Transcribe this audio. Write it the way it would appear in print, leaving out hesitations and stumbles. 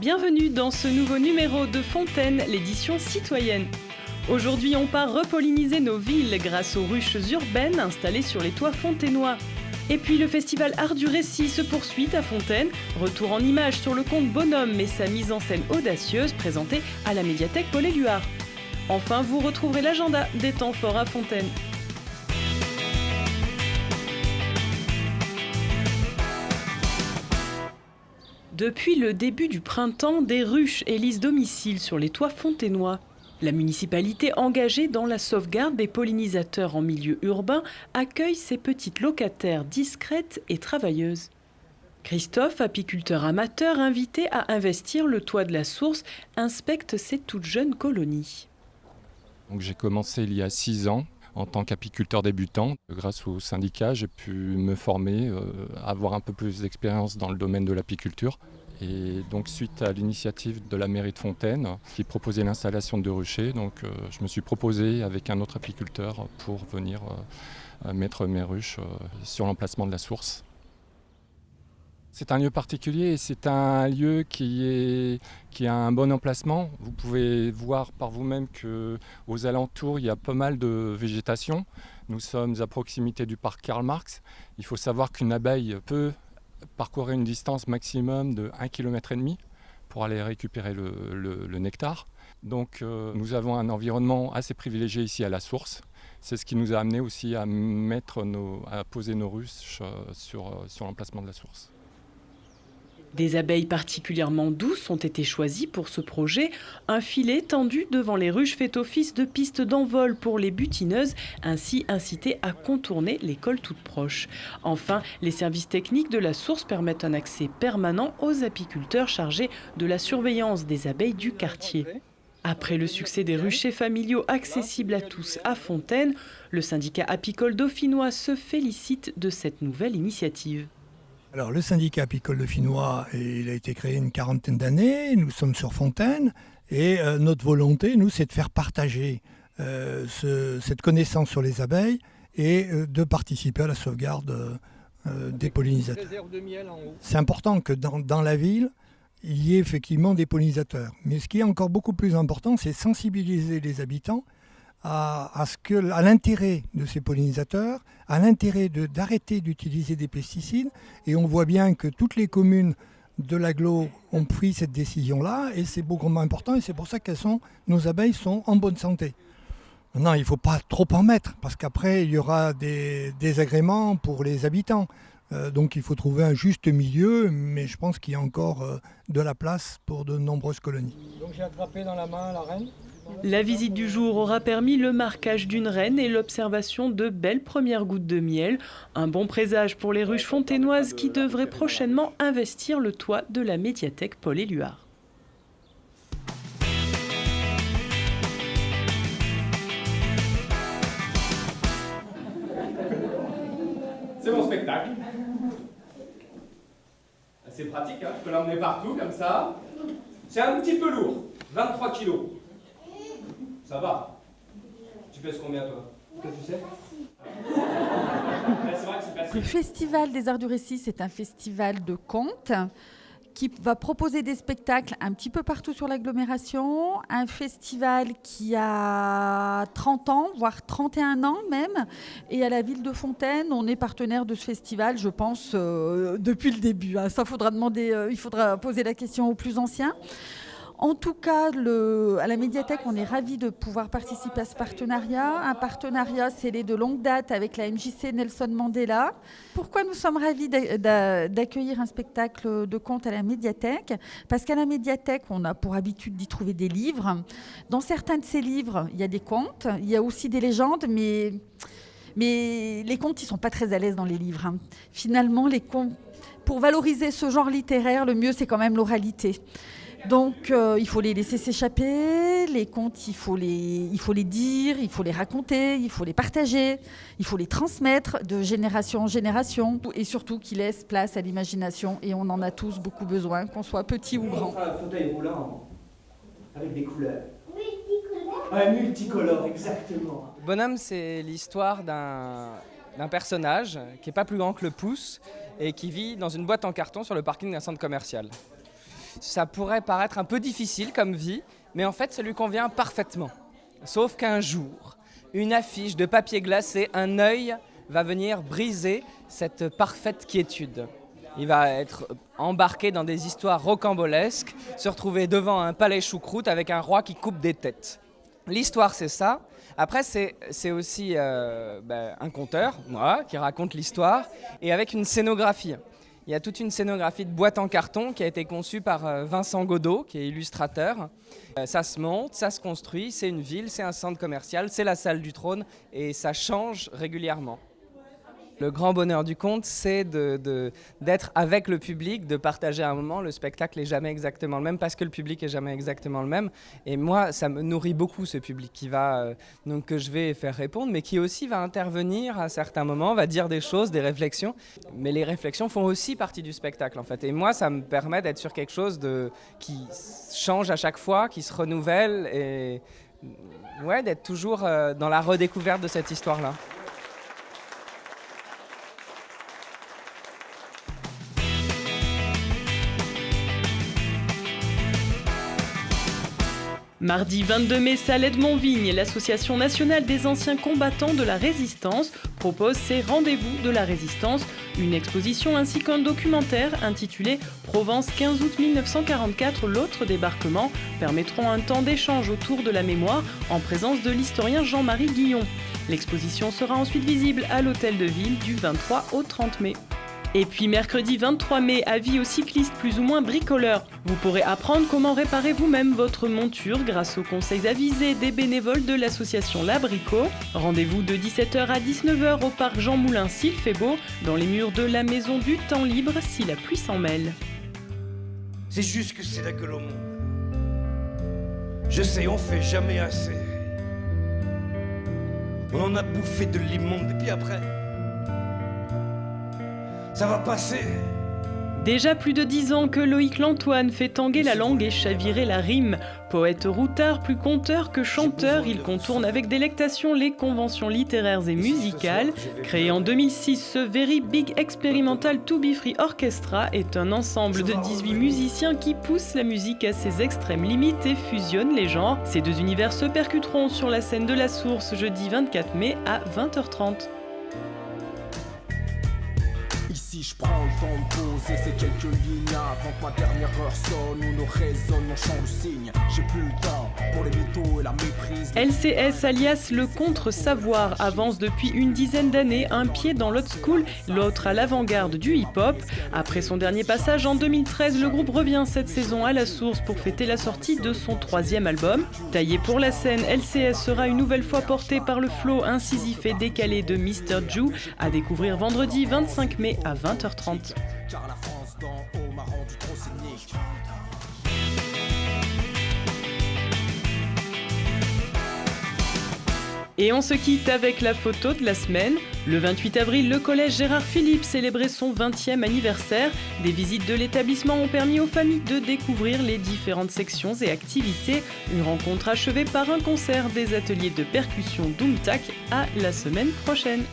Bienvenue dans ce nouveau numéro de Fontaine, l'édition citoyenne. Aujourd'hui, on part repolliniser nos villes grâce aux ruches urbaines installées sur les toits fontainois. Et puis le festival Art du Récit se poursuit à Fontaine. Retour en images sur le conte Bonhomme et sa mise en scène audacieuse présentée à la médiathèque Paul-Éluard. Enfin, vous retrouverez l'agenda des temps forts à Fontaine. Depuis le début du printemps, des ruches élisent domicile sur les toits fontainois. La municipalité engagée dans la sauvegarde des pollinisateurs en milieu urbain accueille ces petites locataires discrètes et travailleuses. Christophe, apiculteur amateur invité à investir le toit de la source, inspecte ces toutes jeunes colonies. Donc, j'ai commencé il y a 6 ans en tant qu'apiculteur débutant. Grâce au syndicat, j'ai pu me former, avoir un peu plus d'expérience dans le domaine de l'apiculture. Et donc suite à l'initiative de la mairie de Fontaine qui proposait l'installation de ruchers, je me suis proposé avec un autre apiculteur pour venir mettre mes ruches sur l'emplacement de la source. C'est un lieu particulier et c'est un lieu qui a un bon emplacement. Vous pouvez voir par vous-même qu'aux alentours, il y a pas mal de végétation. Nous sommes à proximité du parc Karl Marx. Il faut savoir qu'une abeille peut parcourir une distance maximum de 1,5 km pour aller récupérer le nectar. Donc nous avons un environnement assez privilégié ici à la source. C'est ce qui nous a amené aussi à poser nos ruches sur l'emplacement de la source. Des abeilles particulièrement douces ont été choisies pour ce projet. Un filet tendu devant les ruches fait office de piste d'envol pour les butineuses, ainsi incitées à contourner l'école toute proche. Enfin, les services techniques de la source permettent un accès permanent aux apiculteurs chargés de la surveillance des abeilles du quartier. Après le succès des ruchers familiaux accessibles à tous à Fontaine, le syndicat apicole dauphinois se félicite de cette nouvelle initiative. Alors, le syndicat apicole dauphinois, il a été créé une 40aine d'années, nous sommes sur Fontaine et notre volonté, nous, c'est de faire partager cette connaissance sur les abeilles et de participer à la sauvegarde des pollinisateurs. C'est important que dans la ville, il y ait effectivement des pollinisateurs. Mais ce qui est encore beaucoup plus important, c'est sensibiliser les habitants à l'intérêt de ces pollinisateurs, à l'intérêt d'arrêter d'utiliser des pesticides. Et on voit bien que toutes les communes de l'agglo ont pris cette décision-là et c'est beaucoup moins important et c'est pour ça que nos abeilles sont en bonne santé. Maintenant, il ne faut pas trop en mettre parce qu'après, il y aura des désagréments pour les habitants. Donc il faut trouver un juste milieu, mais je pense qu'il y a encore de la place pour de nombreuses colonies. Donc j'ai attrapé dans la main la reine. La visite du jour aura permis le marquage d'une reine et l'observation de belles premières gouttes de miel. Un bon présage pour les ruches fontainoises qui devraient prochainement investir le toit de la médiathèque Paul-Éluard. C'est mon spectacle. C'est pratique, hein, je peux l'emmener partout comme ça. C'est un petit peu lourd, 23 kilos. Ça va. Tu pèses combien toi? Qu'est-ce que tu sais? C'est vrai que c'est facile. Le Festival des Arts du Récit, c'est un festival de contes qui va proposer des spectacles un petit peu partout sur l'agglomération. Un festival qui a 30 ans, voire 31 ans même. Et à la ville de Fontaine, on est partenaire de ce festival, je pense, depuis le début. Ça, il faudra poser la question aux plus anciens. En tout cas, à la médiathèque, on est ravis de pouvoir participer à ce partenariat. Un partenariat scellé de longue date avec la MJC Nelson Mandela. Pourquoi nous sommes ravis d'accueillir un spectacle de contes à la médiathèque? Parce qu'à la médiathèque, on a pour habitude d'y trouver des livres. Dans certains de ces livres, il y a des contes, il y a aussi des légendes, mais les contes, ils ne sont pas très à l'aise dans les livres. Finalement, les contes, pour valoriser ce genre littéraire, le mieux, c'est quand même l'oralité. Donc, il faut les laisser s'échapper. Les contes, il faut les dire, il faut les raconter, il faut les partager, il faut les transmettre de génération en génération et surtout qu'ils laissent place à l'imagination. Et on en a tous beaucoup besoin, qu'on soit petit ou grand. On fera un fauteuil roulant avec des couleurs. Multicolore. Multicolore, exactement. Bonhomme, c'est l'histoire d'un personnage qui n'est pas plus grand que le pouce et qui vit dans une boîte en carton sur le parking d'un centre commercial. Ça pourrait paraître un peu difficile comme vie, mais en fait, ça lui convient parfaitement. Sauf qu'un jour, une affiche de papier glacé, un œil va venir briser cette parfaite quiétude. Il va être embarqué dans des histoires rocambolesques, se retrouver devant un palais choucroute avec un roi qui coupe des têtes. L'histoire, c'est ça. Après, c'est aussi un conteur, moi, qui raconte l'histoire, et avec une scénographie. Il y a toute une scénographie de boîte en carton qui a été conçue par Vincent Godot, qui est illustrateur. Ça se monte, ça se construit, c'est une ville, c'est un centre commercial, c'est la salle du trône, et ça change régulièrement. Le grand bonheur du conte, c'est d'être avec le public, de partager un moment. Le spectacle n'est jamais exactement le même parce que le public n'est jamais exactement le même. Et moi, ça me nourrit beaucoup, ce public donc que je vais faire répondre, mais qui aussi va intervenir à certains moments, va dire des choses, des réflexions. Mais les réflexions font aussi partie du spectacle, en fait. Et moi, ça me permet d'être sur quelque chose qui change à chaque fois, qui se renouvelle et d'être toujours dans la redécouverte de cette histoire-là. Mardi 22 mai, Salette Montvigne, l'Association nationale des anciens combattants de la Résistance, propose ses Rendez-vous de la Résistance, une exposition ainsi qu'un documentaire intitulé Provence 15 août 1944, l'autre débarquement, permettront un temps d'échange autour de la mémoire en présence de l'historien Jean-Marie Guillon. L'exposition sera ensuite visible à l'Hôtel de Ville du 23 au 30 mai. Et puis mercredi 23 mai, avis aux cyclistes plus ou moins bricoleurs. Vous pourrez apprendre comment réparer vous-même votre monture grâce aux conseils avisés des bénévoles de l'association Labrico. Rendez-vous de 17h à 19h au parc Jean Moulin s'il fait beau, dans les murs de la Maison du Temps Libre si la pluie s'en mêle. C'est juste que c'est la gueule au monde. Je sais, on fait jamais assez. On en a bouffé de l'immonde et puis après... ça va passer. Déjà plus de 10 ans que Loïc Lantoine fait tanguer la langue et chavirer la rime. Poète routard, plus conteur que chanteur, il contourne avec délectation les conventions littéraires et musicales. Créé en 2006, ce Very Big Experimental To Be Free Orchestra est un ensemble de 18 musiciens qui poussent la musique à ses extrêmes limites et fusionnent les genres. Ces deux univers se percuteront sur la scène de la Source jeudi 24 mai à 20h30. Ici je prends le temps de poser ces quelques lignes avant que ma dernière heure sonne ou ne résonne mon chant de signe. J'ai plus le temps pour les mythos et la méprise. LCS alias le contre-savoir avance depuis une dizaine d'années, un pied dans l'old school, l'autre à l'avant-garde du hip-hop. Après son dernier passage en 2013, le groupe revient cette saison à la Source pour fêter la sortie de son 3e album. Taillé pour la scène, LCS sera une nouvelle fois porté par le flow incisif et décalé de Mr. Jew, à découvrir vendredi 25 mai à 20h30. Car la France d'en haut m'a rendu trop cynique. Et on se quitte avec la photo de la semaine. Le 28 avril, le collège Gérard Philippe célébrait son 20e anniversaire. Des visites de l'établissement ont permis aux familles de découvrir les différentes sections et activités. Une rencontre achevée par un concert des ateliers de percussion Doom Tac. À la semaine prochaine.